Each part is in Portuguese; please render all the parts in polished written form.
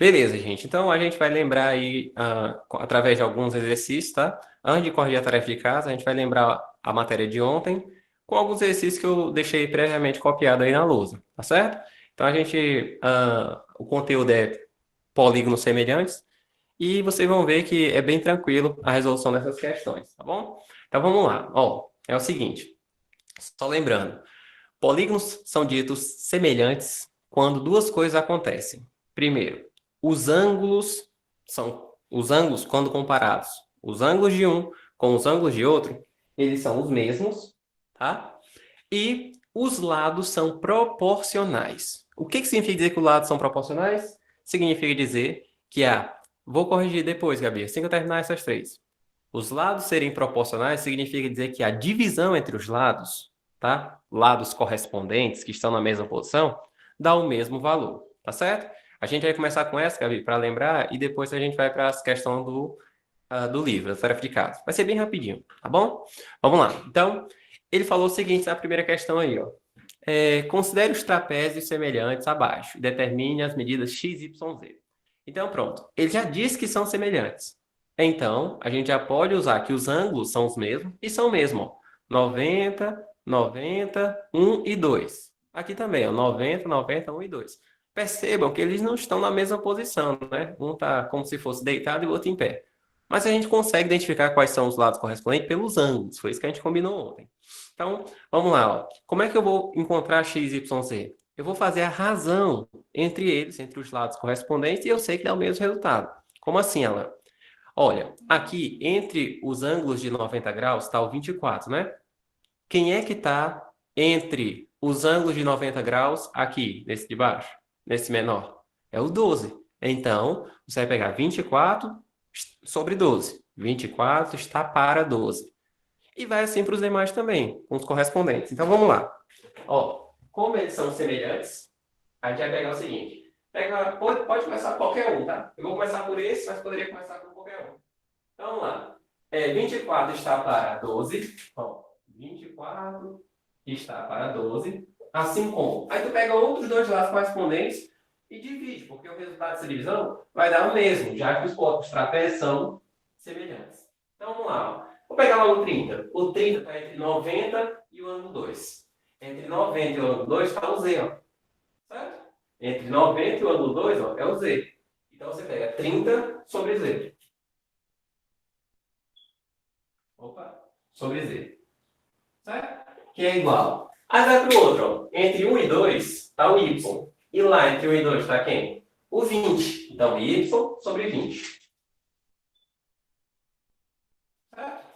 Beleza, gente. Então, a gente vai lembrar aí, através de alguns exercícios, tá? Antes de corrigir a tarefa de casa, a gente vai lembrar a matéria de ontem com alguns exercícios que eu deixei previamente copiado aí na lousa, tá certo? Então, o conteúdo é polígonos semelhantes e vocês vão ver que é bem tranquilo a resolução dessas questões, tá bom? Então, vamos lá. Ó, é o seguinte, só lembrando, polígonos são ditos semelhantes quando duas coisas acontecem. Primeiro, os ângulos quando comparados, os ângulos de um com os ângulos de outro, eles são os mesmos, tá? E os lados são proporcionais. O que significa dizer que os lados são proporcionais? Significa dizer que vou corrigir depois, Gabi, assim que eu terminar essas três. Os lados serem proporcionais significa dizer que a divisão entre os lados, tá? Lados correspondentes que estão na mesma posição, dá o mesmo valor, tá certo? A gente vai começar com essa, Gabi, para lembrar, e depois a gente vai para as questões do livro, da tarefa de casa. Vai ser bem rapidinho, tá bom? Vamos lá. Então, ele falou o seguinte na primeira questão aí, ó. Considere os trapézios semelhantes abaixo e determine as medidas x, y, z. Então, pronto. Ele já disse que são semelhantes. Então, a gente já pode usar que os ângulos são os mesmos e são mesmo, ó. 90, 90, 1 e 2. Aqui também, ó, 90, 90, 1 e 2. Percebam que eles não estão na mesma posição, né? Um está como se fosse deitado e o outro em pé. Mas a gente consegue identificar quais são os lados correspondentes pelos ângulos. Foi isso que a gente combinou ontem. Então, vamos lá. Ó. Como é que eu vou encontrar x, y, z? Eu vou fazer a razão entre eles, entre os lados correspondentes, e eu sei que dá o mesmo resultado. Como assim, Alan? Olha, aqui, entre os ângulos de 90 graus, está o 24, né? Quem é que está entre os ângulos de 90 graus aqui, nesse de baixo, nesse menor? É o 12. Então, você vai pegar 24 sobre 12. 24 está para 12. E vai assim para os demais também, com os correspondentes. Então, vamos lá. Ó, como eles são semelhantes, a gente vai pegar o seguinte. Pode começar por qualquer um, tá? Eu vou começar por esse, mas poderia começar por qualquer um. Então, vamos lá. 24 está para 12. Ó, 24 está para 12. Assim como. Aí tu pega outros dois lados correspondentes e divide, porque o resultado dessa divisão vai dar o mesmo, já que os pontos trapézios são semelhantes. Então, vamos lá. Ó. Vou pegar logo o 30. O 30 está entre 90 e o ângulo 2. Entre 90 e o ângulo 2 está o Z, ó. Certo? Entre 90 e o ângulo 2, ó, é o Z. Então, você pega 30 sobre Z. Opa, sobre Z. Certo? Que é igual. Aí vai para o outro. Ó. Entre 1 e 2 está o Y. E lá entre 1 e 2 está quem? O 20. Então, Y sobre 20. Certo?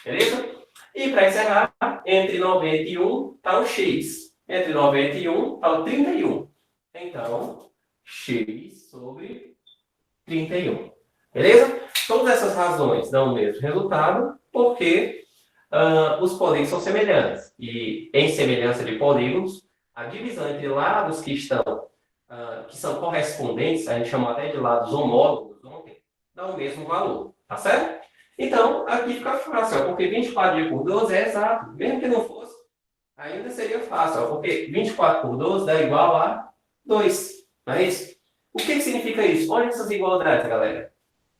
Beleza? E para encerrar, entre 90 e 1 está o X. Entre 90 e 1 está o 31. Então, X sobre 31. Beleza? Todas essas razões dão o mesmo resultado, porque os polígonos são semelhantes. E em semelhança de polígonos, a divisão entre lados que são correspondentes, a gente chamou até de lados homólogos ontem, dá o mesmo valor. Tá certo? Então, aqui fica fácil, ó, porque 24 dividido por 12 é exato. Mesmo que não fosse, ainda seria fácil, ó, porque 24 por 12 dá igual a 2. Não é isso? O que significa isso? Olha essas igualdades, galera.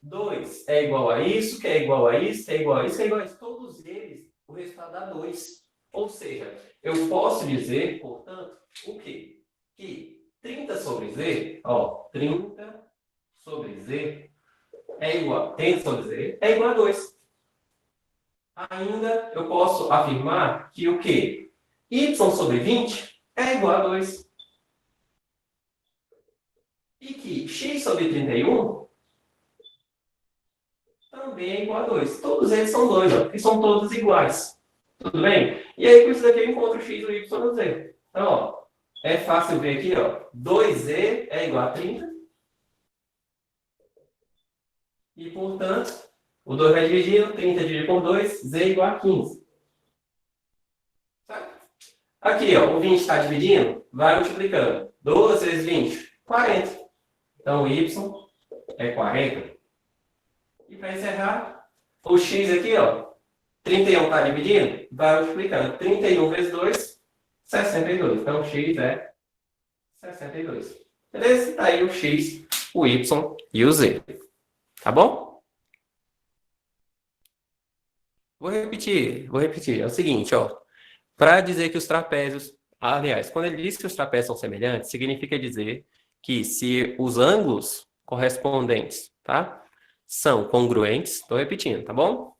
2 é igual a isso, que é igual a isso, que é igual a isso, que é igual a isso. Todos eles, o resultado dá 2. Ou seja, eu posso dizer, portanto, o quê? Que 30 sobre Z, ó, 30 sobre Z é igual, 30 sobre Z é igual a 2. Ainda eu posso afirmar que o quê? Y sobre 20 é igual a 2. E que x sobre 31 também é igual a 2. Todos eles são 2, ó, porque são todos iguais. Tudo bem? E aí, com isso daqui, eu encontro x e o y no z. Então, ó, é fácil ver aqui, ó. 2z é igual a 30. E, portanto, o 2 vai dividindo, 30 dividido por 2, z é igual a 15. Certo? Aqui, ó, o 20 está dividindo, vai multiplicando. 12 vezes 20, 40. Então, o y é 40. E para encerrar, o x aqui, ó, 31 está dividindo, vai multiplicando. 31 vezes 2, 62. Então, x é 62. Beleza? Está aí o x o Y e o Z. Tá bom? Vou repetir. É o seguinte, ó. Para dizer que os trapézios... Aliás, quando ele diz que os trapézios são semelhantes, significa dizer que se os ângulos correspondentes, tá? São congruentes, estou repetindo, tá bom?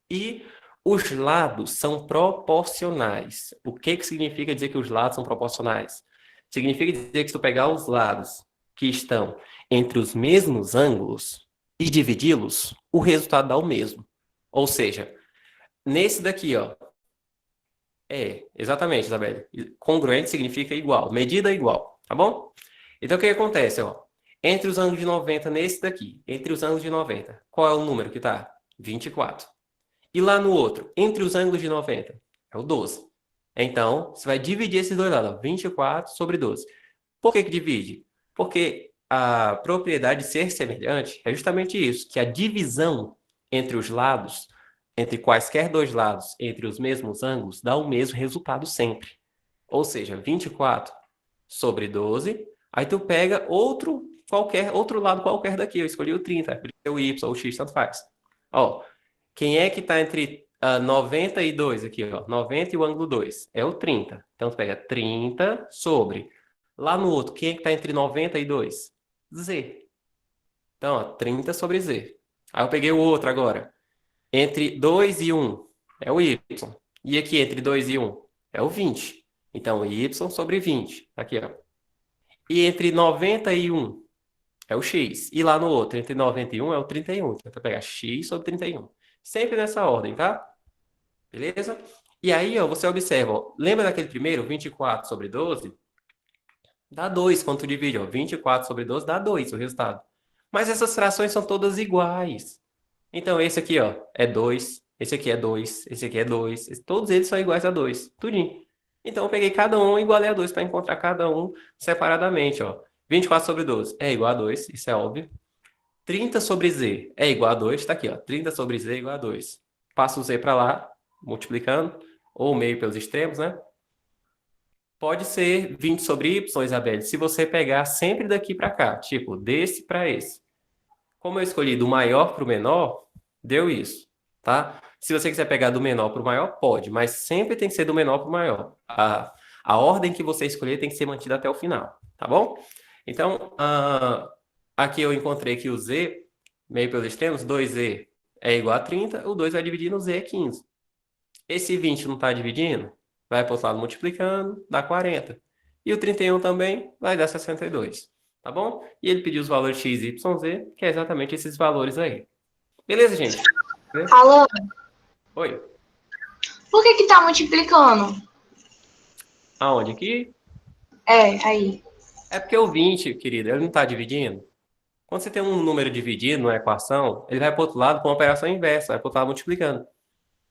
E os lados são proporcionais. O que significa dizer que os lados são proporcionais? Significa dizer que se tu pegar os lados que estão entre os mesmos ângulos e dividi-los, o resultado dá o mesmo. Ou seja, nesse daqui, ó. Exatamente, Isabelle. Congruente significa igual, medida igual, tá bom? Então, o que acontece, ó? Entre os ângulos de 90 nesse daqui, entre os ângulos de 90, qual é o número que tá? 24. E lá no outro, entre os ângulos de 90, é o 12. Então, você vai dividir esses dois lados, ó, 24 sobre 12. Por que divide? Porque a propriedade de ser semelhante é justamente isso, que a divisão entre os lados, entre quaisquer dois lados, entre os mesmos ângulos, dá o mesmo resultado sempre. Ou seja, 24 sobre 12, aí tu pega outro lado qualquer daqui, eu escolhi o 30, o Y ou o X, tanto faz. Ó, quem é que está entre 90 e 2 aqui, ó? 90 e o ângulo 2. É o 30. Então, tu pega 30 sobre... Lá no outro, quem é que está entre 90 e 2? Z. Então, ó, 30 sobre Z. Aí eu peguei o outro agora. Entre 2 e 1 é o Y. E aqui, entre 2 e 1 é o 20. Então, Y sobre 20. Aqui, ó. E entre 90 e 1 é o X. E lá no outro, entre 90 e 1 é o 31. Então, tu vai pegar X sobre 31. Sempre nessa ordem, tá? Beleza? E aí, ó, você observa, ó, lembra daquele primeiro, 24 sobre 12? Dá 2 quando tu divide, ó. 24 sobre 12 dá 2 o resultado. Mas essas frações são todas iguais. Então, esse aqui, ó, é 2. Esse aqui é 2. Esse aqui é 2. Todos eles são iguais a 2. Tudinho. Então, eu peguei cada um e igualei a 2 para encontrar cada um separadamente, ó. 24 sobre 12 é igual a 2, isso é óbvio. 30 sobre z é igual a 2, tá aqui, ó. 30 sobre z é igual a 2. Passo o z para lá, multiplicando, ou meio pelos extremos, né? Pode ser 20 sobre y, Isabelle, se você pegar sempre daqui para cá, tipo, desse para esse. Como eu escolhi do maior para o menor, deu isso, tá? Se você quiser pegar do menor para o maior, pode, mas sempre tem que ser do menor para o maior. A ordem que você escolher tem que ser mantida até o final, tá bom? Então, aqui eu encontrei que o z, meio pelos extremos, 2z é igual a 30, o 2 vai dividir no z é 15. Esse 20 não está dividindo? Vai para o outro lado multiplicando, dá 40. E o 31 também vai dar 62. Tá bom? E ele pediu os valores x, y, z, que é exatamente esses valores aí. Beleza, gente? Alan, Oi. por que tá multiplicando? Aonde? Aqui? Aí. É porque o 20, querido, ele não está dividindo. Quando você tem um número dividido numa equação, ele vai para o outro lado com uma operação inversa, vai para o outro lado multiplicando.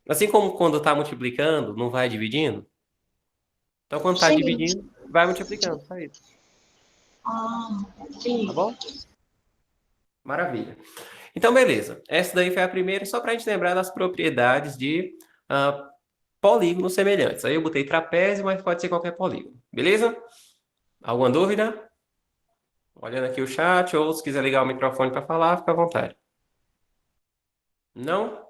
Assim como quando está multiplicando, não vai dividindo. Então, quando está Sim. dividindo, vai multiplicando, só isso. Sim. Tá bom? Maravilha. Então, beleza. Essa daí foi a primeira, só para a gente lembrar das propriedades de polígonos semelhantes. Aí eu botei trapézio, mas pode ser qualquer polígono. Beleza? Alguma dúvida? Olhando aqui o chat, ou se quiser ligar o microfone para falar, fica à vontade. Não?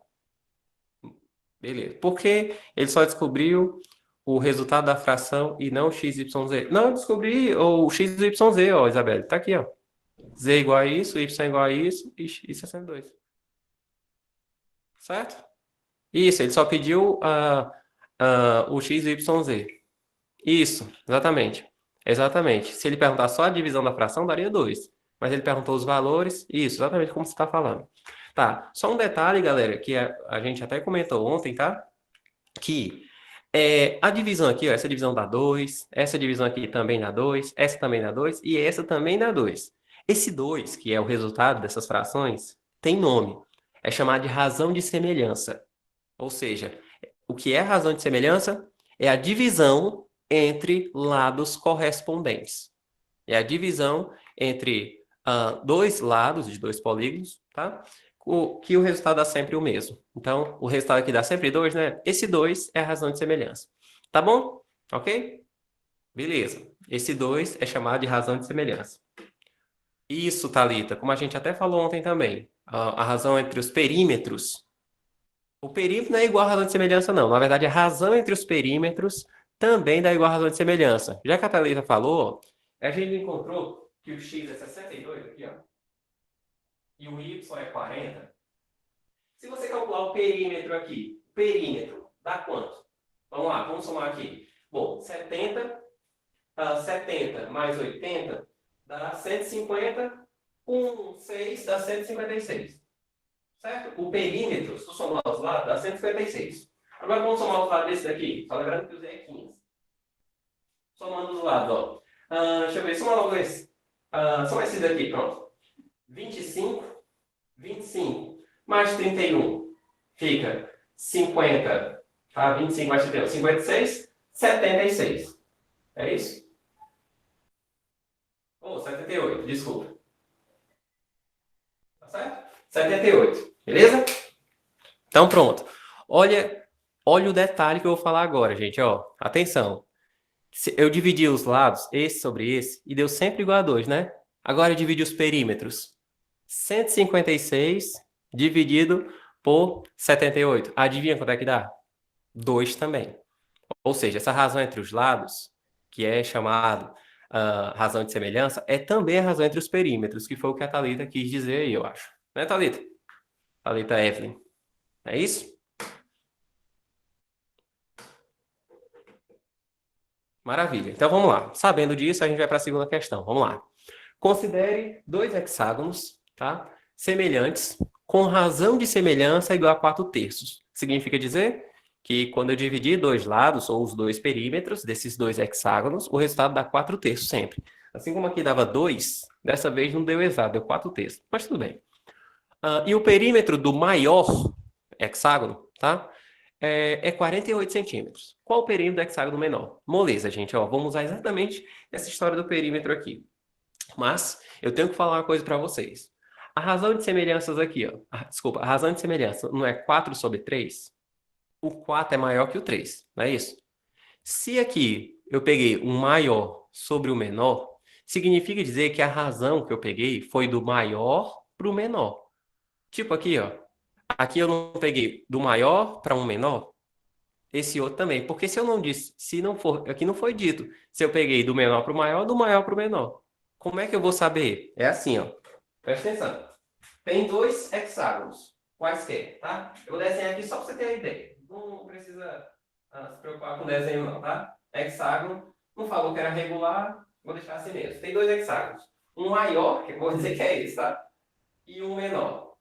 Beleza. Por que ele só descobriu o resultado da fração e não o x, y, z? Não, eu descobri o x, y, z, ó, Isabelle. Tá aqui, ó. Z igual a isso, y igual a isso, e x é 102. Certo? Isso, ele só pediu o x, y, z. Isso, exatamente. Exatamente. Se ele perguntar só a divisão da fração, daria 2. Mas ele perguntou os valores. Isso, exatamente como você está falando. Tá, só um detalhe, galera, que a gente até comentou ontem, tá? Que a divisão aqui, ó, essa divisão dá 2, essa divisão aqui também dá 2, essa também dá 2 e essa também dá 2. Esse 2, que é o resultado dessas frações, tem nome. É chamado de razão de semelhança. Ou seja, o que é razão de semelhança? É a divisão entre lados correspondentes. É a divisão entre dois lados de dois polígonos, tá? Que o resultado dá sempre o mesmo. Então, o resultado aqui dá sempre 2, né? Esse 2 é a razão de semelhança. Tá bom? Ok? Beleza. Esse 2 é chamado de razão de semelhança. Isso, Thalita, como a gente até falou ontem também, a razão entre os perímetros. O perímetro não é igual à razão de semelhança, não. Na verdade, a razão entre os perímetros também dá igual à razão de semelhança. Já que a Thalita falou, a gente encontrou que o x é 62 aqui, ó, e o y é 40. Se você calcular o perímetro aqui, perímetro, dá quanto? Vamos lá, vamos somar aqui. Bom, 70 mais 80 dá 150, com 6 dá 156. Certo? O perímetro, se tu somar os lados, dá 156. Agora vamos somar os lados desse daqui. Só lembrando que usei 15. Somando os lados, ó. Deixa eu ver, soma logo esse. Soma esse daqui, pronto. 25, 25 mais 31 fica 50. 25 mais 31, 56, 76. É isso? Ou 78, desculpa. Tá certo? 78. Beleza? Então pronto. Olha o detalhe que eu vou falar agora, gente. Ó, atenção. Eu dividi os lados, esse sobre esse, e deu sempre igual a 2, né? Agora eu dividi os perímetros. 156 dividido por 78. Adivinha quanto é que dá? 2 também. Ou seja, essa razão entre os lados, que é chamado razão de semelhança, é também a razão entre os perímetros, que foi o que a Thalita quis dizer aí, eu acho. Né, Thalita? Thalita Evelyn. É isso? Maravilha. Então vamos lá. Sabendo disso, a gente vai para a segunda questão. Vamos lá. Considere dois hexágonos, tá? Semelhantes, com razão de semelhança igual a 4/3. Significa dizer que quando eu dividir dois lados, ou os dois perímetros desses dois hexágonos, o resultado dá 4/3 sempre. Assim como aqui dava 2, dessa vez não deu exato, deu 4/3. Mas tudo bem. E o perímetro do maior hexágono, tá? É 48 centímetros. Qual o perímetro do hexágono menor? Moleza, gente. Ó, vamos usar exatamente essa história do perímetro aqui. Mas eu tenho que falar uma coisa para vocês. A razão de semelhanças aqui, ó. Desculpa, a razão de semelhança não é 4/3? O 4 é maior que o 3, não é isso? Se aqui eu peguei um maior sobre o menor, significa dizer que a razão que eu peguei foi do maior para o menor. Tipo aqui, ó. Aqui eu não peguei do maior para um menor, esse outro também. Porque se eu não disse, se não for, aqui não foi dito, se eu peguei do menor para o maior, do maior para o menor. Como é que eu vou saber? É assim, ó. Presta atenção. Tem dois hexágonos, quaisquer, tá? Eu vou desenhar aqui só para você ter a ideia. Não precisa se preocupar com o desenho, não, tá? Hexágono, não falou que era regular, vou deixar assim mesmo. Tem dois hexágonos. Um maior, que eu vou dizer que é esse, tá? E um menor.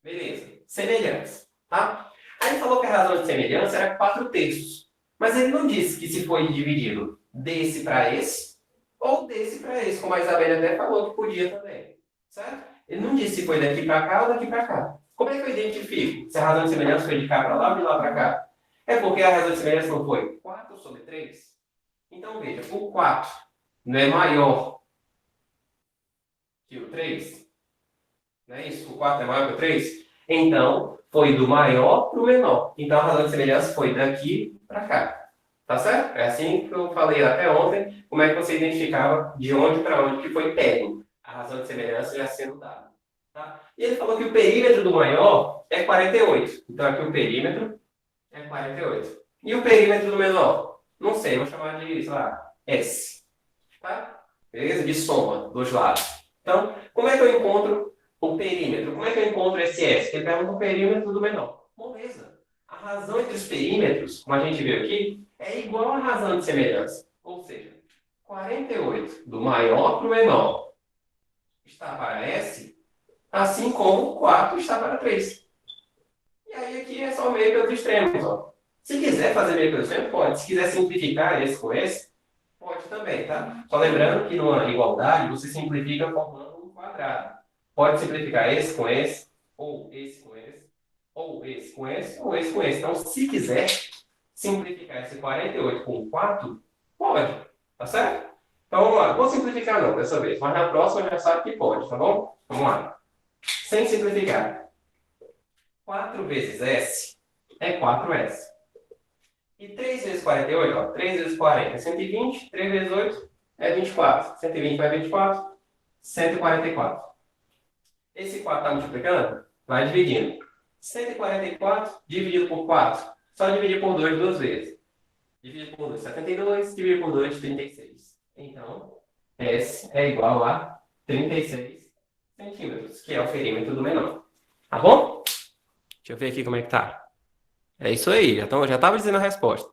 Beleza. Semelhantes, tá? Aí ele falou que a razão de semelhança era 4/3. Mas ele não disse que se foi dividido desse para esse ou desse para esse, como a Isabela até falou que podia também. Certo? Ele não disse se foi daqui para cá ou daqui para cá. Como é que eu identifico se a razão de semelhança foi de cá para lá ou de lá para cá? É porque a razão de semelhança não foi 4/3. Então veja, o 4 não é maior que o 3. Não é isso? O 4 é maior que o 3? Então, foi do maior para o menor. Então, a razão de semelhança foi daqui para cá. Tá certo? É assim que eu falei até ontem, como é que você identificava de onde para onde que foi pego. A razão de semelhança já sendo dada. Tá? E ele falou que o perímetro do maior é 48. Então, aqui o perímetro é 48. E o perímetro do menor? Não sei, vou chamar de, sei lá, S. Tá? Beleza? De soma dos lados. Então, como é que eu encontro o perímetro? Como é que eu encontro esse S? Ele pergunta o perímetro do menor. Moleza. A razão entre os perímetros, como a gente viu aqui, é igual à razão de semelhança. Ou seja, 48 do maior para o menor está para S, assim como 4 está para 3. E aí aqui é só meio pelos extremos. Ó. Se quiser fazer meio pelos extremos, pode. Se quiser simplificar esse com esse, pode também, tá? Só lembrando que numa igualdade você simplifica formando um quadrado. Pode simplificar esse com esse, ou esse com esse, ou esse com esse, ou esse com esse. Então, se quiser simplificar esse 48 com 4, pode. Tá certo? Então, vamos lá. Não vou simplificar não dessa vez, mas na próxima já sabe que pode, tá bom? Vamos lá. Sem simplificar. 4 vezes S é 4S. E 3 vezes 48, ó, 3 vezes 40 é 120, 3 vezes 8 é 24. 120 vai 24, 144. Esse 4 está multiplicando? Vai dividindo. 144 dividido por 4. Só dividir por 2 duas vezes. Dividir por 2, 72. Dividir por 2, 36. Então, S é igual a 36 centímetros, que é o perímetro do menor. Tá bom? Deixa eu ver aqui como é que tá. É isso aí, já estava dizendo a resposta.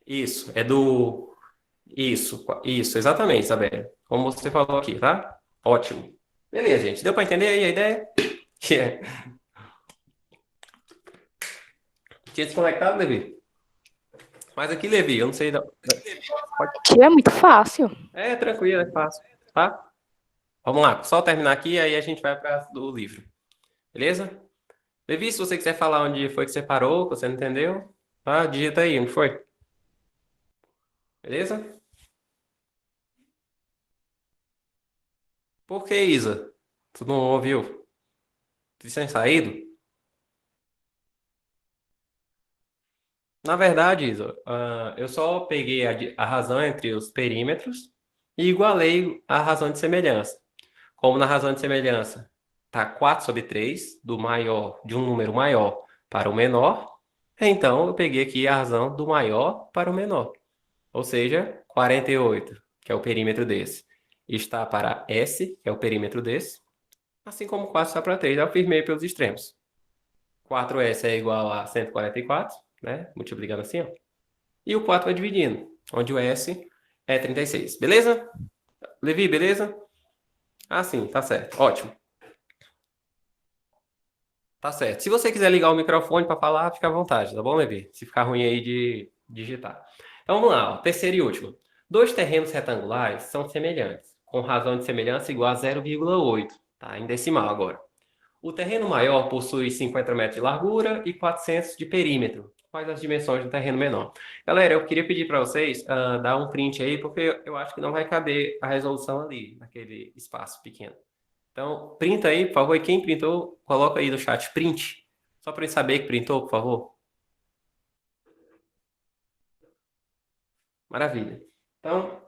Isso, é do... Isso, exatamente, Isabela. Como você falou aqui, tá? Ótimo. Beleza, gente. Deu para entender aí a ideia? Que é... Tinha desconectado, Levi? Mas aqui, Levi, eu não sei... Que é muito fácil. É, tranquilo, é fácil, tá? Vamos lá, só terminar aqui, aí a gente vai para do livro. Beleza? Levi, se você quiser falar onde foi que você parou, que você não entendeu, tá? Digita aí, onde foi? Beleza? Por que, Isa? Tu não ouviu? Tu tinha saído? Na verdade, Isa, eu só peguei a razão entre os perímetros e igualei a razão de semelhança. Como na razão de semelhança está 4/3 do maior, de um número maior para o menor, então eu peguei aqui a razão do maior para o menor. Ou seja, 48, que é o perímetro desse, está para S, que é o perímetro desse, assim como 4 está para 3. Eu firmei pelos extremos. 4S é igual a 144, né? Multiplicando assim, ó. E o 4 vai dividindo, onde o S é 36. Beleza? Levi, beleza? Ah, sim, tá certo. Ótimo. Tá certo. Se você quiser ligar o microfone para falar, fica à vontade, tá bom, Levi? Se ficar ruim aí de digitar. Então vamos lá, ó. Terceiro e último. Dois terrenos retangulares são semelhantes, com razão de semelhança igual a 0,8, tá? Em decimal agora. O terreno maior possui 50 metros de largura e 400 de perímetro. Quais as dimensões do terreno menor? Galera, eu queria pedir para vocês dar um print aí, porque eu acho que não vai caber a resolução ali, naquele espaço pequeno. Então, printa aí, por favor. E quem printou, coloca aí no chat print. Só para eu saber que printou, por favor. Maravilha. Então,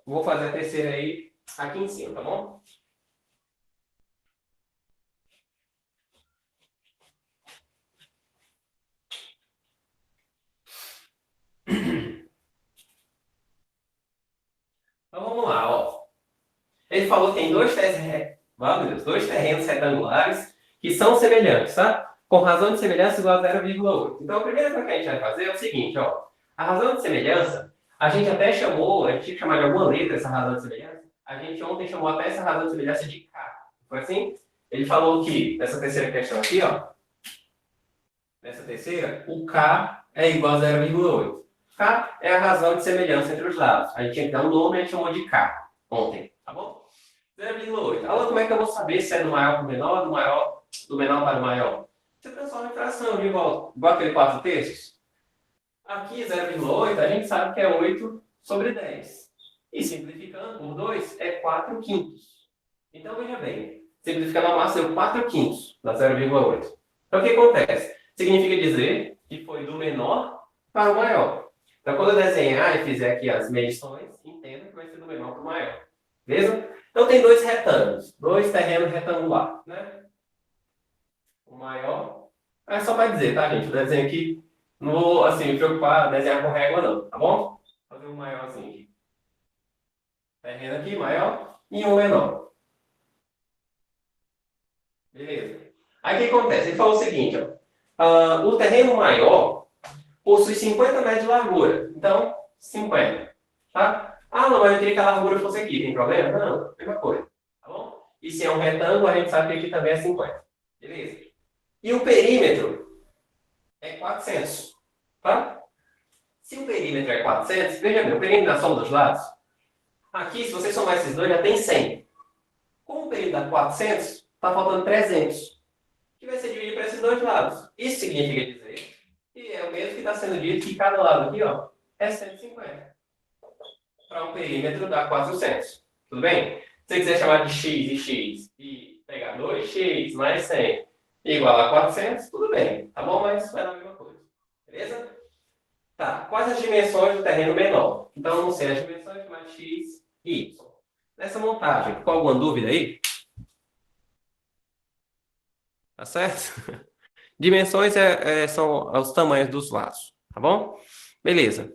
vou fazer a terceira aí aqui em cima, tá bom? Então, vamos lá, ó. Ele falou que tem dois terrenos retangulares que são semelhantes, tá? Com razão de semelhança igual a 0,8. Então, a primeira coisa que a gente vai fazer é o seguinte, ó. A razão de semelhança, a gente até chamou, a gente tinha que chamar de alguma letra essa razão de semelhança. A gente ontem chamou até essa razão de semelhança de K. Foi assim? Ele falou que, nessa terceira questão aqui, ó. Nessa terceira, o K é igual a 0,8. K é a razão de semelhança entre os lados. A gente tinha que dar um nome e a gente chamou de K ontem, tá bom? 0,8. Agora, como é que eu vou saber se é do maior para o menor, do menor para o maior? Você transforma em fração de volta, igual aquele 4/3. Aqui, 0,8, a gente sabe que é 8/10. E simplificando por 2, é 4/5. Então, veja bem, simplificando a massa, deu 4/5 da 0,8. Então, o que acontece? Significa dizer que foi do menor para o maior. Então, quando eu desenhar e fizer aqui as medições, entenda que vai ser do menor para o maior. Beleza? Então, tem dois retângulos, dois terrenos retangulares, né? O maior... É só para dizer, tá, gente? O desenho aqui, não vou, assim, me preocupar desenhar com régua, não, tá bom? Vou fazer um maiorzinho aqui. Terreno aqui, maior, e um menor. Beleza. Aí, o que acontece? Ele falou o seguinte, ó. O terreno maior possui 50 metros de largura. Então, 50, tá? Ah, não, mas eu queria que a largura fosse aqui. Tem problema? Não, mesma coisa. Tá bom? E se é um retângulo, a gente sabe que aqui também é 50. Beleza? E o perímetro é 400. Tá? Se o perímetro é 400, veja bem, o perímetro da soma dos lados. Aqui, se você somar esses dois, já tem 100. Como o perímetro dá 400, está faltando 300. Que vai ser dividido para esses dois lados. Isso significa dizer que é o mesmo que está sendo dito que cada lado aqui, ó, é 150. Para um perímetro dá 400. Tudo bem? Se você quiser chamar de x e x e pegar 2x mais 100 igual a 400, tudo bem. Tá bom? Mas vai dar a mesma coisa. Beleza? Tá, quais as dimensões do terreno menor? Então, vão ser as dimensões de mais x e y. Nessa montagem, ficou alguma dúvida aí? Tá certo? Dimensões são os tamanhos dos lados, tá bom? Beleza.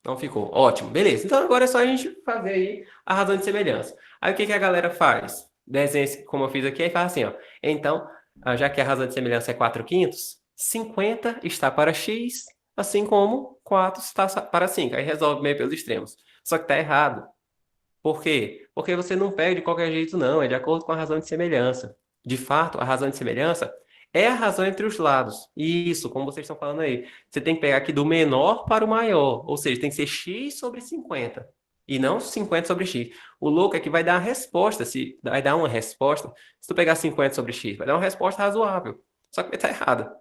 Não ficou. Ótimo. Beleza. Então, agora é só a gente fazer aí a razão de semelhança. Aí, o que que a galera faz? Desenha, como eu fiz aqui, aí faz assim, ó. Então, já que a razão de semelhança é 4 quintos, 50 está para x, assim como 4 está para 5. Aí resolve meio pelos extremos. Só que tá errado. Por quê? Porque você não pega de qualquer jeito, não. É de acordo com a razão de semelhança. De fato, a razão de semelhança é a razão entre os lados. Isso, como vocês estão falando aí. Você tem que pegar aqui do menor para o maior. Ou seja, tem que ser x sobre 50. E não 50 sobre x. O louco é que vai dar a resposta. Se vai dar uma resposta. Se tu pegar 50 sobre x, vai dar uma resposta razoável. Só que vai estar errada.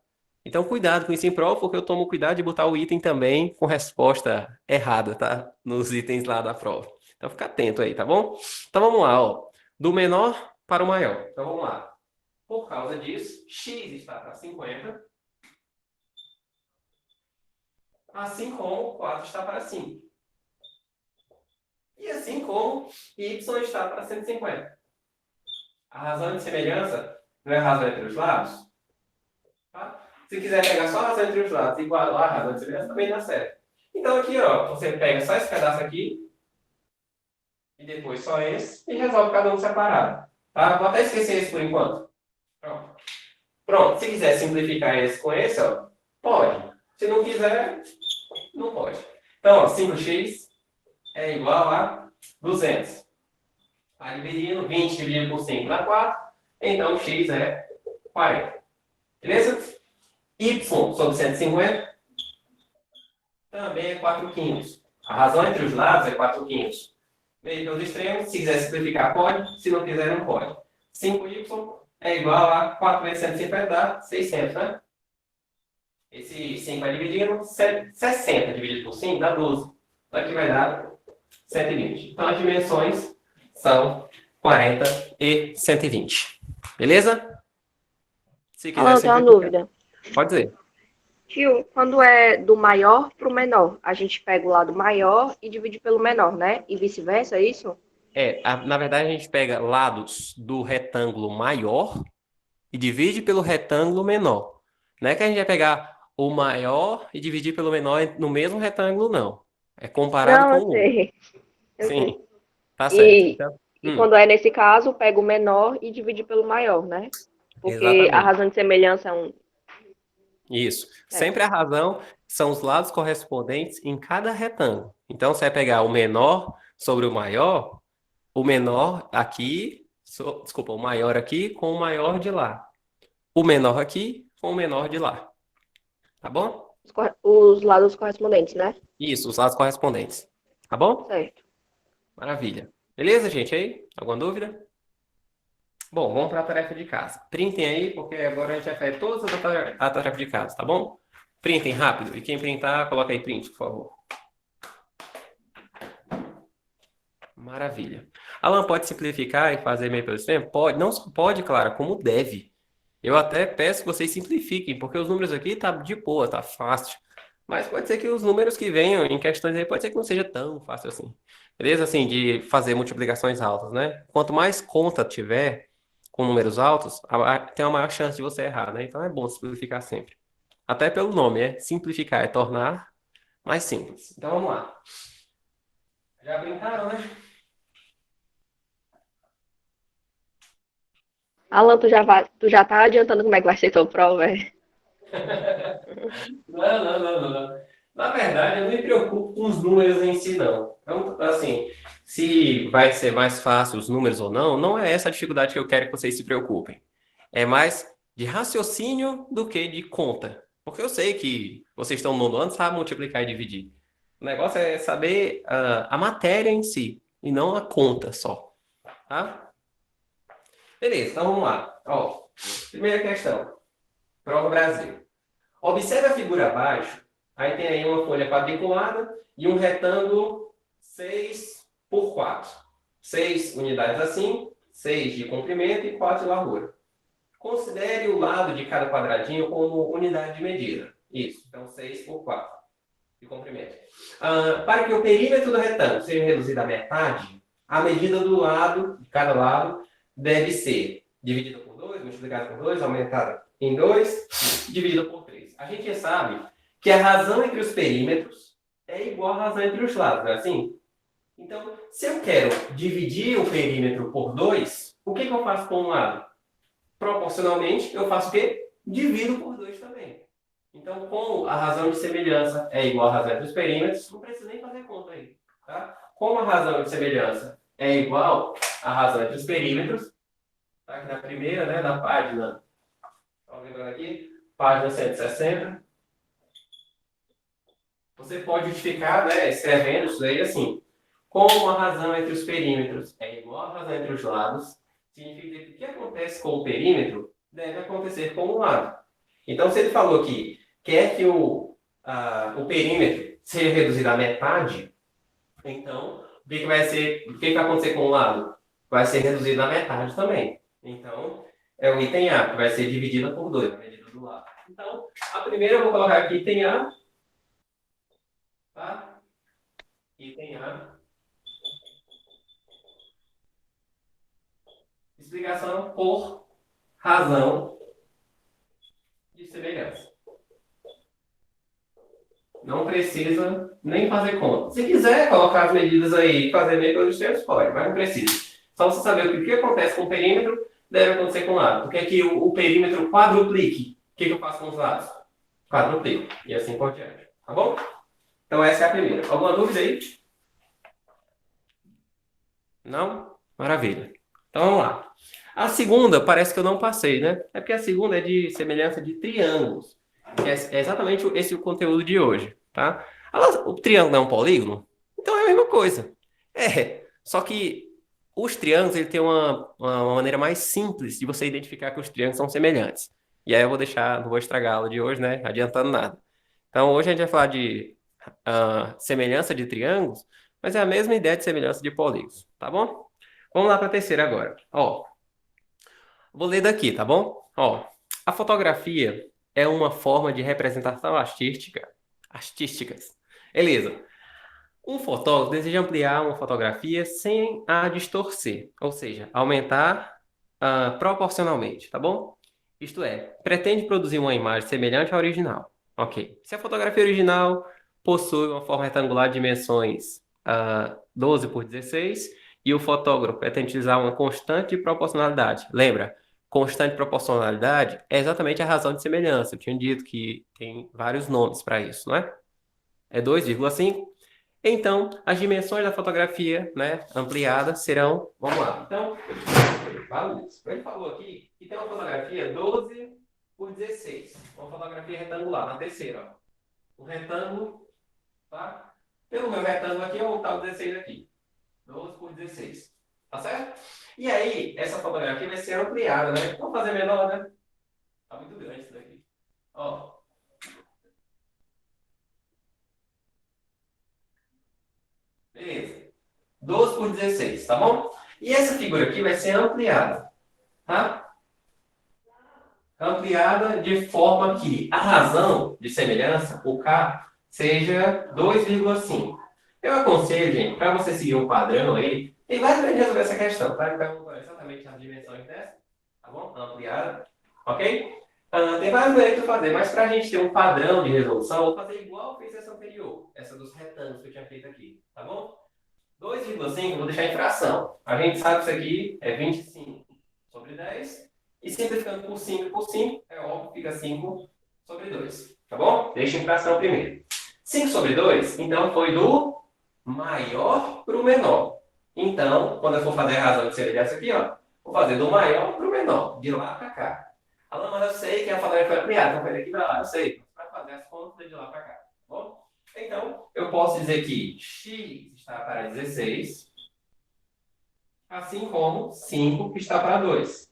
Então, cuidado com isso em prova, porque eu tomo cuidado de botar o item também com resposta errada, tá? Nos itens lá da prova. Então, fica atento aí, tá bom? Então, vamos lá, ó. Do menor para o maior. Então, vamos lá. Por causa disso, x está para 50, assim como 4 está para 5. E assim como y está para 150. A razão de semelhança não é a razão entre os lados? Tá? Se quiser pegar só a razão entre os lados e igualar a razão de semelhança, também dá certo. Então, aqui, ó, você pega só esse pedaço aqui, e depois só esse, e resolve cada um separado. Tá? Vou até esquecer esse por enquanto. Pronto. Pronto. Se quiser simplificar esse com esse, ó, pode. Se não quiser, não pode. Então, ó, 5x é igual a 200. Tá dividindo, 20 dividido por 5 dá 4. Então, x é 40. Beleza? Y sobre 150 também é 4 quintos. A razão entre os lados é 4 quintos. Meio pelos extremos, se quiser simplificar, pode. Se não quiser, não pode. 5y é igual a 4 vezes 150 dá 600, né? Esse 5 vai dividindo, 60 dividido por 5 dá 12. Então aqui vai dar 120. Então as dimensões são 40 e 120. Beleza? Se quiser Eu tenho uma simplificar, dúvida. pode dizer. Tio, quando é do maior para o menor, a gente pega o lado maior e divide pelo menor, né? E vice-versa, é isso? Na verdade, a gente pega lados do retângulo maior e divide pelo retângulo menor. Não é que a gente vai pegar o maior e dividir pelo menor no mesmo retângulo, não. É comparado Não, com eu o outro. sei. Eu sei. Sim, tá certo. E, Então, e quando é nesse caso, pega o menor e divide pelo maior, né? Porque a exatamente. razão de semelhança é um. Isso. Certo. Sempre a razão são os lados correspondentes em cada retângulo. Então, você vai pegar o menor sobre o menor aqui, desculpa, o maior aqui com o maior de lá. O menor aqui com o menor de lá. Tá bom? Os lados correspondentes, né? Isso, os lados correspondentes. Tá bom? Certo. Maravilha. Beleza, gente? Aí? Alguma dúvida? Bom, vamos para a tarefa de casa. Printem aí, porque agora a gente vai fazer todas a tarefa de casa, tá bom? Printem rápido. E quem printar, coloca aí print, por favor. Maravilha. Alan, pode simplificar e fazer meio pelo extremo? Pode. Não só pode, Clara, como deve. Eu até peço que vocês simplifiquem, porque os números aqui tá de boa, tá fácil. Mas pode ser que os números que venham em questões aí, pode ser que não seja tão fácil assim. Beleza? Assim, de fazer multiplicações altas, né? Quanto mais conta tiver com números altos, tem uma maior chance de você errar, né? Então é bom simplificar sempre. Até pelo nome, simplificar, é tornar mais simples. Então vamos lá. Já brincaram, né? Alan, tu já tá adiantando como é que vai ser tua prova, é? Não, não, não, não. Na verdade, eu não me preocupo com os números em si, não. Então, assim, se vai ser mais fácil os números ou não, não é essa a dificuldade que eu quero que vocês se preocupem. É mais de raciocínio do que de conta. Porque eu sei que vocês estão no nono ano, sabem multiplicar e dividir. O negócio é saber a matéria em si, e não a conta só. Tá? Beleza, então vamos lá. Ó, primeira questão. Prova Brasil. Observe a figura abaixo. Aí tem aí uma folha quadriculada e um retângulo 6 por 4. 6 unidades assim, 6 de comprimento e 4 de largura. Considere o lado de cada quadradinho como unidade de medida. Isso, então 6 por 4. de comprimento. Para que o perímetro do retângulo seja reduzido à metade, a medida do lado, de cada lado, deve ser dividida por 2, multiplicada por 2, aumentada em 2, dividida por 3. A gente já sabe que a razão entre os perímetros é igual à razão entre os lados, não é assim? Então, se eu quero dividir o perímetro por 2, o que eu faço com um lado? Proporcionalmente, eu faço o quê? Divido por 2 também. Então, como a razão de semelhança é igual à razão entre os perímetros, não precisa nem fazer conta aí. Tá? Como a razão de semelhança é igual à razão entre os perímetros, tá aqui na primeira, né, da página, estão lembrando aqui, página 160, você pode justificar, né, escrevendo isso daí assim. Como a razão entre os perímetros é igual à razão entre os lados, significa que o que acontece com o perímetro deve acontecer com o lado. Então, se ele falou que quer que o perímetro seja reduzido à metade, então, o que vai acontecer com o lado? Vai ser reduzido à metade também. Então, é o item A, que vai ser dividida por 2, a medida do lado. Então, a primeira eu vou colocar aqui item A. Tá? Item A. Explicação por razão de semelhança. Não precisa nem fazer conta. Se quiser colocar as medidas aí e fazer meio pelos extremos, pode, mas não precisa. Só você saber o que acontece com o perímetro, deve acontecer com o lado. Porque aqui o perímetro quadruplique. O que eu faço com os lados? Quadruplico. E assim por diante. Tá bom? Então essa é a primeira. Alguma dúvida aí? Não? Maravilha. Então vamos lá. A segunda parece que eu não passei, né? É porque a segunda é de semelhança de triângulos. Que é exatamente esse o conteúdo de hoje, tá? O triângulo é um polígono? Então é a mesma coisa. Só que os triângulos ele tem uma maneira mais simples de você identificar que os triângulos são semelhantes. E aí eu vou deixar, não vou estragar a aula de hoje, né? Adiantando nada. Então hoje a gente vai falar de semelhança de triângulos, mas é a mesma ideia de semelhança de polígonos, tá bom? Vamos lá para a terceira agora. Ó, vou ler daqui, tá bom? Ó, a fotografia é uma forma de representação artísticas. Beleza. Um fotógrafo deseja ampliar uma fotografia sem a distorcer, ou seja, aumentar proporcionalmente, tá bom? Isto é, pretende produzir uma imagem semelhante à original. Ok. Se a fotografia original possui uma forma retangular de dimensões 12 por 16 e o fotógrafo pretende utilizar uma constante de proporcionalidade. Lembra? Constante de proporcionalidade é exatamente a razão de semelhança. Eu tinha dito que tem vários nomes para isso, não é? É 2,5. Então, as dimensões da fotografia, né, ampliada serão, vamos lá. Então, ele falou aqui que tem uma fotografia 12 por 16, uma fotografia retangular, na terceira, ó. Um retângulo, tá? Pelo meu retângulo aqui, eu vou botar o 16 aqui. 12 por 16, tá certo? E aí, essa fotografia vai ser ampliada, né? Vamos fazer menor, né? Tá muito grande isso daqui. Ó. Beleza. 12 por 16, tá bom? E essa figura aqui vai ser ampliada, tá? Ampliada de forma que a razão de semelhança, o K, seja 2,5. Eu aconselho, gente, para você seguir um padrão aí, tem várias maneiras de resolver essa questão, tá? Então, exatamente as dimensões dessa, tá bom? Ampliada, ok? Tem várias maneiras de fazer, mas para a gente ter um padrão de resolução, eu vou fazer igual eu fiz essa anterior, essa dos retângulos que eu tinha feito aqui, tá bom? 2,5 eu vou deixar em fração. A gente sabe que isso aqui é 25 sobre 10. E simplificando por 5 por 5, é óbvio, fica 5 sobre 2. Tá bom? Deixa em fração primeiro. 5 sobre 2, então foi do maior para o menor. Então, quando eu for fazer a razão de semelhança aqui, ó, vou fazer do maior para o menor, de lá para cá. Alan, mas eu sei que a fotografia foi ampliada, então foi daqui para lá, eu sei. Para fazer as contas de lá para cá. Tá bom? Então, eu posso dizer que x está para 16, assim como 5 está para 2.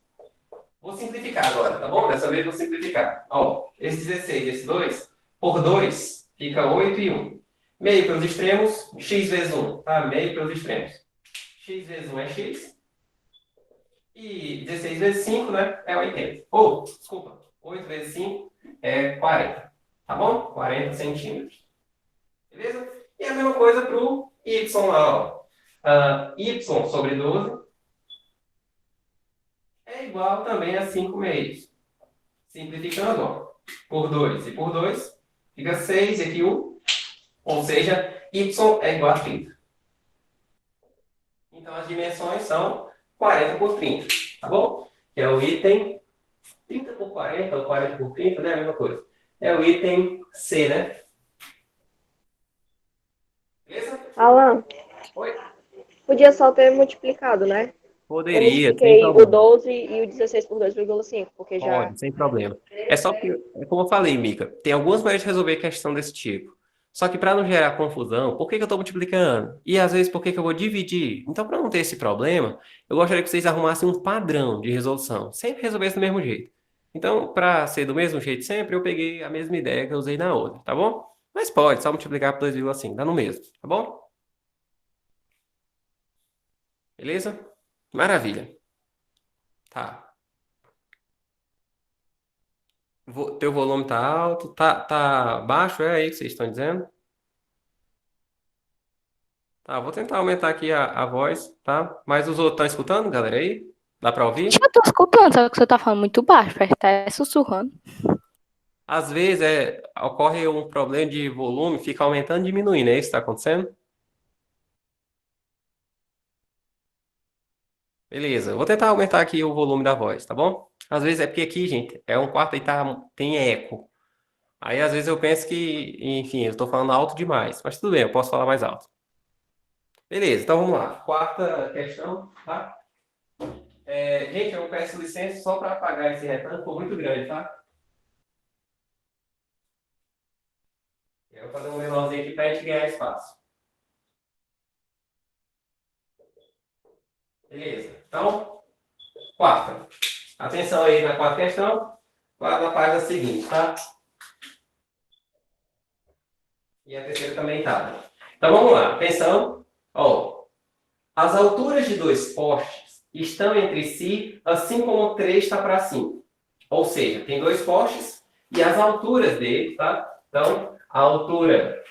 Vou simplificar agora, tá bom? Dessa vez vou simplificar. Ó, esse 16 e esse 2, por 2, fica 8 e 1. Meio pelos extremos, x vezes 1, tá? Meio pelos extremos. X vezes 1 é x. E 16 vezes 5, né? É 80. Ou, desculpa, 8 vezes 5 é 40. Tá bom? 40 centímetros. Beleza? E a mesma coisa para o y lá, ó. Y sobre 12 é igual também a 5 meios. Simplificando, ó, por 2 e por 2, fica 6 e aqui 1. Ou seja, y é igual a 30. Então, as dimensões são 40 por 30, tá bom? Que é o item 30 por 40 ou 40 por 30, né? A mesma coisa. É o item C, né? Beleza? Alan, Oi? podia só ter multiplicado, né? Eu Poderia, sem multipliquei o problema. 12 e o 16 por 2,5, porque já. Pode, sem problema. É só que, como eu falei, Mica, tem algumas maneiras de resolver questão desse tipo. Só que para não gerar confusão, por que que eu estou multiplicando? E às vezes, por que que eu vou dividir? Então, para não ter esse problema, eu gostaria que vocês arrumassem um padrão de resolução. Sempre resolvesse do mesmo jeito. Então, para ser do mesmo jeito sempre, eu peguei a mesma ideia que eu usei na outra, tá bom? Mas pode, só multiplicar por 2,5, dá no mesmo, tá bom? Beleza? Maravilha. Tá. Teu volume tá alto, tá baixo, é aí que vocês estão dizendo? Tá, vou tentar aumentar aqui a voz, tá? Mas os outros estão escutando, galera, aí? Dá pra ouvir? Eu tô escutando, só que você tá falando muito baixo, parece que tá sussurrando. Às vezes ocorre um problema de volume, fica aumentando e diminuindo, é isso que está acontecendo? Beleza, eu vou tentar aumentar aqui o volume da voz, tá bom? Às vezes é porque aqui, gente, é um quarto e tem eco. Aí às vezes eu penso que, enfim, eu estou falando alto demais, mas tudo bem, eu posso falar mais alto. Beleza, então vamos lá. Quarta questão, tá? Gente, eu peço licença só para apagar esse retângulo, ficou muito grande, tá? Eu vou fazer um menorzinho aqui para a gente ganhar espaço. Beleza. Então, quarta. Atenção aí na quarta questão. Lá na página seguinte, tá? E a terceira também tá. Então, vamos lá. Atenção. Ó, as alturas de dois postes estão entre si, assim como 3 está para 5. Ou seja, tem dois postes e as alturas deles, tá? Então, a altura...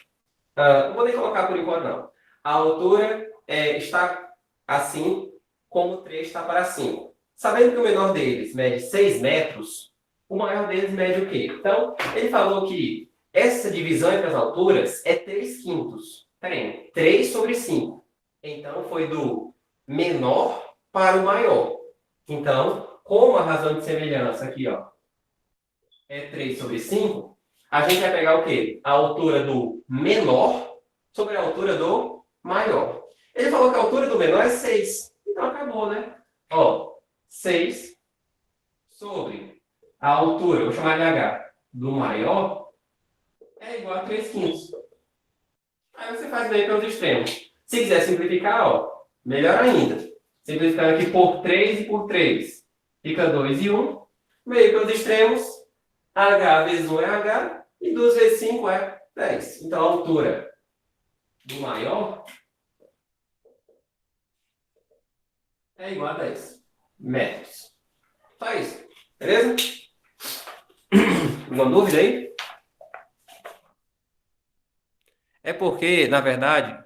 não vou nem colocar por enquanto, não. A altura está assim como 3 está para 5. Sabendo que o menor deles mede 6 metros, o maior deles mede o quê? Então, ele falou que essa divisão entre as alturas é 3 quintos. Peraí, 3 sobre 5. Então, foi do menor para o maior. Então, como a razão de semelhança aqui, ó, é 3 sobre 5, a gente vai pegar o quê? A altura do menor sobre a altura do maior. Ele falou que a altura do menor é 6. Então, acabou, né? Ó, 6 sobre a altura, vou chamar de H, do maior, é igual a 3 quintos. Aí você faz daí pelos extremos. Se quiser simplificar, ó, melhor ainda. Simplificando aqui por 3 e por 3. Fica 2 e 1. Meio pelos extremos, H vezes 1 é H, e 2 vezes 5 é 10. Então, a altura do maior é igual a 10 metros. Só isso. Beleza? Alguma dúvida aí? É porque, na verdade,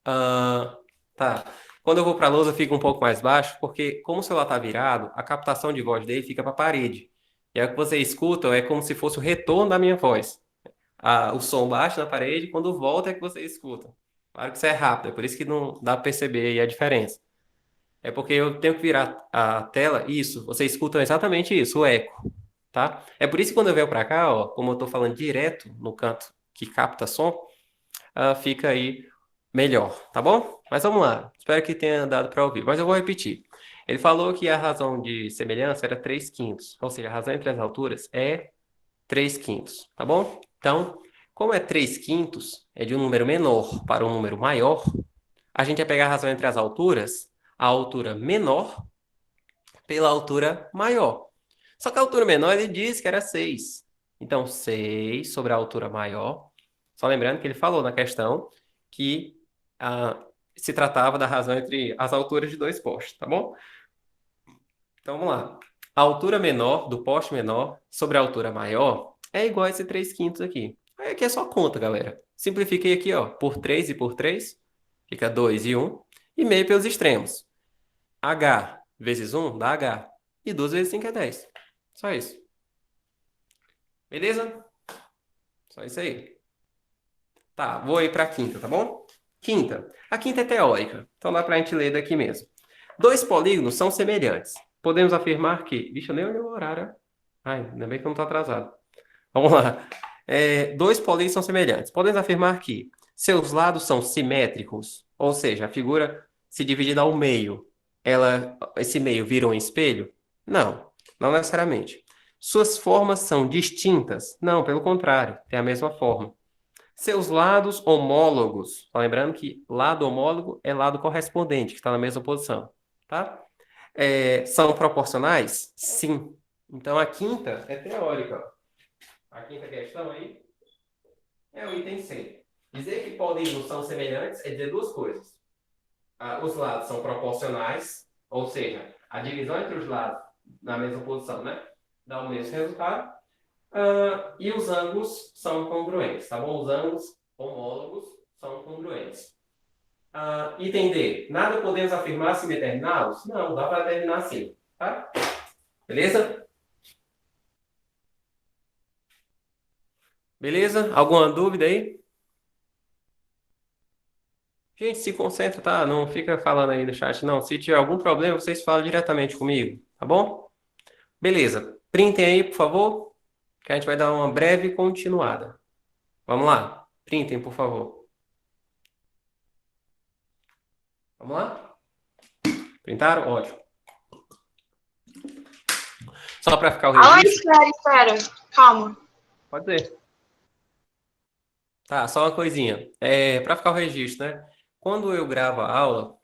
tá. Quando eu vou para a lousa, fica um pouco mais baixo, porque como o celular está virado, a captação de voz dele fica para a parede. E aí o que você escuta é como se fosse o retorno da minha voz. O som bate na parede, quando volta é que você escuta. Claro que isso é rápido, é por isso que não dá para perceber aí a diferença. É porque eu tenho que virar a tela, isso, você escuta exatamente isso, o eco, tá? É por isso que quando eu venho para cá, ó, como eu estou falando direto no canto que capta som, fica aí melhor, tá bom? Mas vamos lá, espero que tenha dado para ouvir, mas eu vou repetir. Ele falou que a razão de semelhança era 3 quintos, ou seja, a razão entre as alturas é 3 quintos, tá bom? Então, como é 3 quintos, é de um número menor para um número maior, a gente vai pegar a razão entre as alturas, a altura menor pela altura maior. Só que a altura menor ele disse que era 6. Então, 6 sobre a altura maior. Só lembrando que ele falou na questão que se tratava da razão entre as alturas de dois postes, tá bom? Então, vamos lá. A altura menor do poste menor sobre a altura maior é igual a esse 3 quintos aqui. Aí aqui é só conta, galera. Simplifiquei aqui, ó, por 3 e por 3, fica 2 e 1, e meio pelos extremos. H vezes 1 dá H, e 2 vezes 5 é 10. Só isso. Beleza? Só isso aí. Tá, vou ir para a quinta, tá bom? Quinta. A quinta é teórica, então dá para a gente ler daqui mesmo. Dois polígonos são semelhantes. Podemos afirmar que... Vixe, eu nem olhei o horário. Ai, ainda bem que eu não estou atrasado. Vamos lá. Dois polígonos são semelhantes. Podemos afirmar que seus lados são simétricos, ou seja, a figura se dividir ao meio, esse meio vira um espelho? Não, não necessariamente. Suas formas são distintas? Não, pelo contrário, tem a mesma forma. Seus lados homólogos, tá lembrando que lado homólogo é lado correspondente, que está na mesma posição, tá? São proporcionais? Sim. Então a quinta é teórica. A quinta questão aí é o item C. Dizer que polígonos são semelhantes é dizer duas coisas. Os lados são proporcionais, ou seja, a divisão entre os lados na mesma posição, né? Dá o mesmo resultado. E os ângulos são congruentes, tá bom? Os ângulos homólogos são congruentes. Item D. Nada podemos afirmar sem determiná-los? Não, dá para determinar sim, tá? Beleza? Beleza? Alguma dúvida aí? Gente, se concentra, tá? Não fica falando aí no chat, não. Se tiver algum problema, vocês falam diretamente comigo, tá bom? Beleza. Printem aí, por favor, que a gente vai dar uma breve continuada. Vamos lá. Printem, por favor. Vamos lá? Printaram? Ótimo. Só para ficar o Alan, registro. espera. Calma. Pode ser. Tá, só uma coisinha. Para ficar o registro, né? Quando eu gravo a aula,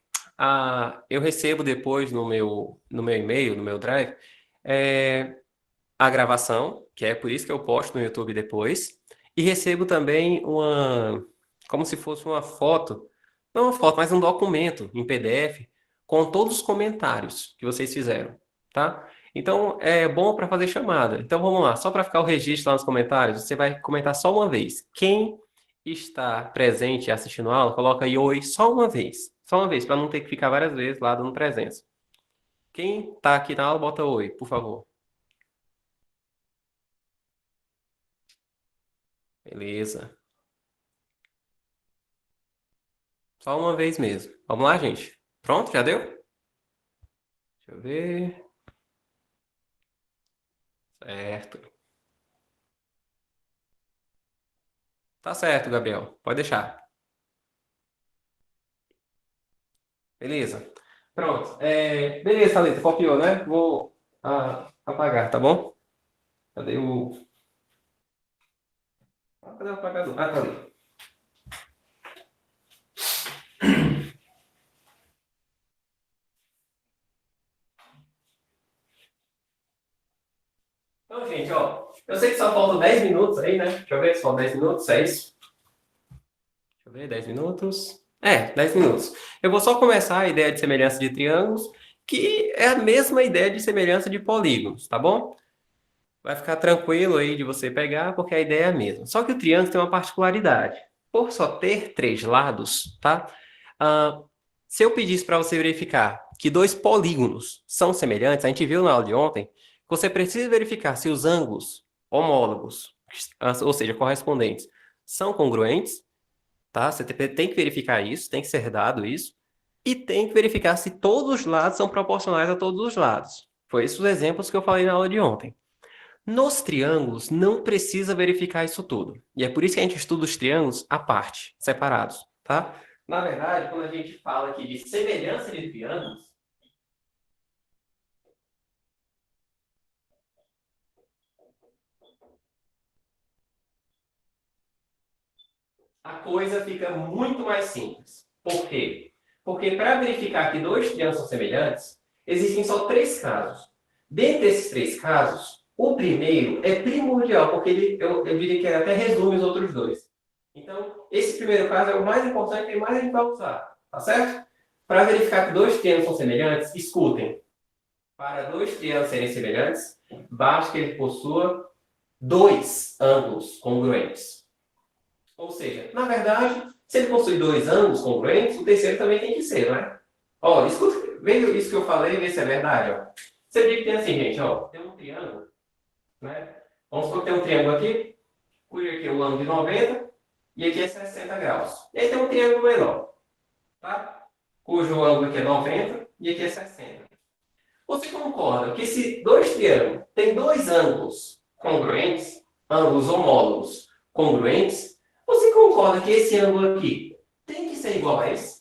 eu recebo depois no meu e-mail, no meu Drive, a gravação, que é por isso que eu posto no YouTube depois, e recebo também como se fosse uma foto, não uma foto, mas um documento em PDF com todos os comentários que vocês fizeram, tá? Então, é bom para fazer chamada. Então, vamos lá, só para ficar o registro lá nos comentários, você vai comentar só uma vez. Quem está presente e assistindo a aula, coloca aí oi só uma vez, para não ter que ficar várias vezes lá dando presença. Quem está aqui na aula, bota oi, por favor. Beleza. Só uma vez mesmo. Vamos lá, gente? Pronto? Já deu? Deixa eu ver. Certo. Tá certo, Gabriel. Pode deixar. Beleza. Pronto. Beleza, Thalita. Copiou, né? Vou apagar, tá bom? Cadê o... Cadê o apagador? Tá ali. Então, gente, ó. Eu sei que só faltam 10 minutos aí, né? Deixa eu ver se faltam 10 minutos. É isso? Deixa eu ver, 10 minutos. 10 minutos. Eu vou só começar a ideia de semelhança de triângulos, que é a mesma ideia de semelhança de polígonos, tá bom? Vai ficar tranquilo aí de você pegar, porque a ideia é a mesma. Só que o triângulo tem uma particularidade. Por só ter 3 lados, tá? Se eu pedisse para você verificar que dois polígonos são semelhantes, a gente viu na aula de ontem, você precisa verificar se os ângulos homólogos, ou seja, correspondentes, são congruentes, tá? Você tem que verificar isso, tem que ser dado isso, e tem que verificar se todos os lados são proporcionais a todos os lados. Foi esses os exemplos que eu falei na aula de ontem. Nos triângulos, não precisa verificar isso tudo. E é por isso que a gente estuda os triângulos à parte, separados, tá? Na verdade, quando a gente fala aqui de semelhança de triângulos, a coisa fica muito mais simples. Por quê? Porque para verificar que dois triângulos são semelhantes, existem só 3 casos. Dentre esses 3 casos, o primeiro é primordial, porque eu diria que ele até resume os outros dois. Então, esse primeiro caso é o mais importante e mais a gente vai usar, tá certo? Para verificar que dois triângulos são semelhantes, escutem. Para dois triângulos serem semelhantes, basta que ele possua 2 ângulos congruentes. Ou seja, na verdade, se ele possui dois ângulos congruentes, o terceiro também tem que ser, não é? Ó, escuta, veja isso que eu falei, vê se é verdade, ó. Você vê que tem assim, gente, ó, tem um triângulo, né? Vamos supor que tem um triângulo aqui, cujo aqui é o ângulo de 90 e aqui é 60 graus. E aí tem um triângulo menor, tá? Cujo ângulo aqui é 90 e aqui é 60. Você concorda que se dois triângulos têm dois ângulos congruentes, ângulos homólogos congruentes, você concorda que esse ângulo aqui tem que ser igual a esse?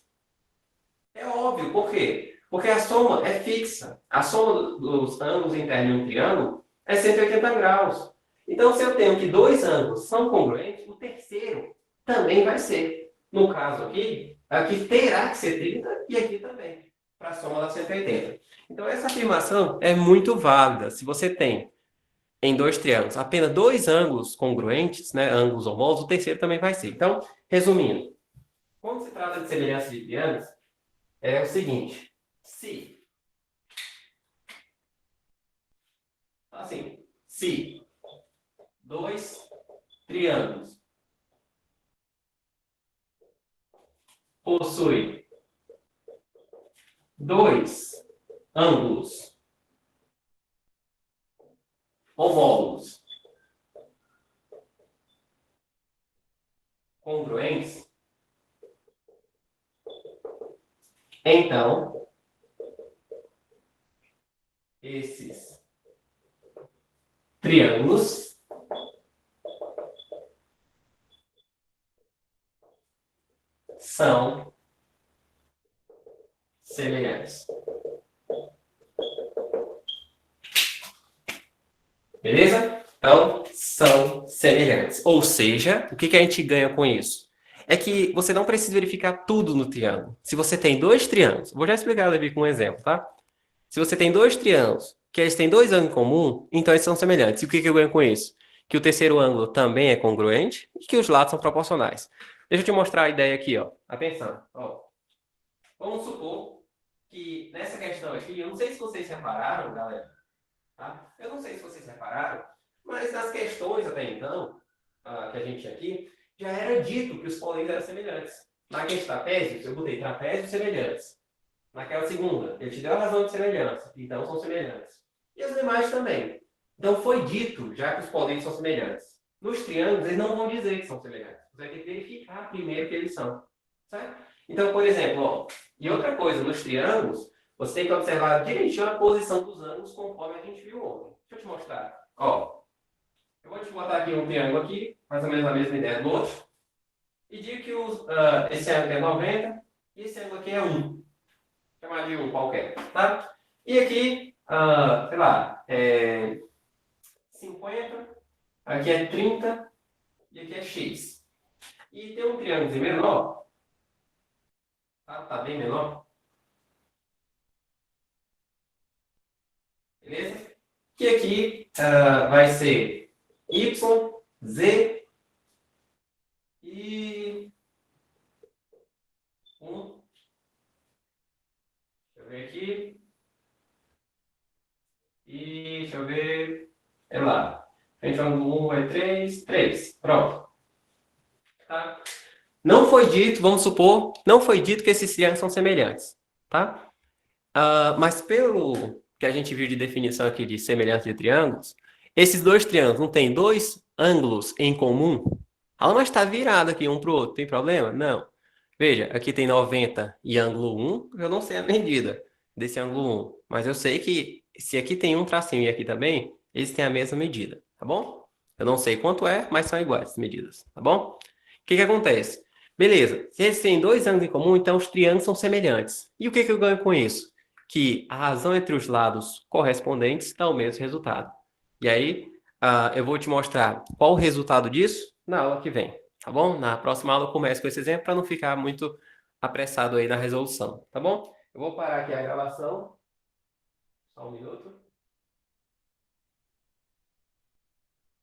É óbvio, por quê? Porque a soma é fixa. A soma dos ângulos internos de um triângulo é 180 graus. Então, se eu tenho que dois ângulos são congruentes, o terceiro também vai ser. No caso aqui, aqui terá que ser 30 e aqui também, para a soma da 180. Então, essa afirmação é muito válida. Se você tem em dois triângulos apenas dois ângulos congruentes, né, ângulos homólogos, o terceiro também vai ser. Então, resumindo, quando se trata de semelhança de triângulos, é o seguinte: se dois triângulos possuem dois ângulos homólogos congruentes, então esses triângulos são semelhantes. Beleza? Então, são semelhantes. Ou seja, o que a gente ganha com isso? É que você não precisa verificar tudo no triângulo. Se você tem dois triângulos, vou já explicar, Levi, com um exemplo, tá? Se você tem dois triângulos, que eles têm dois ângulos em comum, então eles são semelhantes. E o que eu ganho com isso? Que o terceiro ângulo também é congruente e que os lados são proporcionais. Deixa eu te mostrar a ideia aqui, ó. Atenção. Ó. Vamos supor que nessa questão aqui, eu não sei se vocês repararam, galera, tá? Eu não sei se vocês repararam, mas nas questões até então, que a gente tinha aqui, já era dito que os polenos eram semelhantes. Naqueles trapézios, eu botei trapézios semelhantes. Naquela segunda, ele te deu a razão de semelhança, então são semelhantes. E os demais também. Então foi dito já que os polenos são semelhantes. Nos triângulos, eles não vão dizer que são semelhantes. Você vai ter que verificar primeiro que eles são. Certo? Então, por exemplo, ó, e outra coisa, nos triângulos, você tem que observar direitinho a posição dos ângulos conforme a gente viu ontem. Deixa eu te mostrar. Ó, eu vou te botar aqui um triângulo aqui, mais ou menos a mesma ideia do outro. E digo que esse ângulo é 90 e esse ângulo aqui é 1. Chamar de 1 qualquer, tá? E aqui, sei lá, 50, aqui é 30 e aqui é x. E tem um triângulo menor, tá bem menor. Beleza? Que aqui vai ser y, z e 1. Deixa eu ver aqui. E deixa eu ver. É lá. Frente ao ângulo 1 é 3. 3. Pronto. Tá? Não foi dito, vamos supor, não foi dito que esses triângulos são semelhantes. Tá? Mas pelo que a gente viu de definição aqui de semelhança de triângulos, esses dois triângulos não têm dois ângulos em comum? Mas está virado aqui um para o outro, tem problema? Não. Veja, aqui tem 90 e ângulo 1, eu não sei a medida desse ângulo 1, mas eu sei que se aqui tem um tracinho e aqui também, eles têm a mesma medida, tá bom? Eu não sei quanto é, mas são iguais as medidas, tá bom? O que acontece? Beleza, se eles têm dois ângulos em comum, então os triângulos são semelhantes. E o que eu ganho com isso? Que a razão entre os lados correspondentes dá o mesmo resultado. E aí, eu vou te mostrar qual o resultado disso na aula que vem, tá bom? Na próxima aula eu começo com esse exemplo para não ficar muito apressado aí na resolução, tá bom? Eu vou parar aqui a gravação. Só um minuto.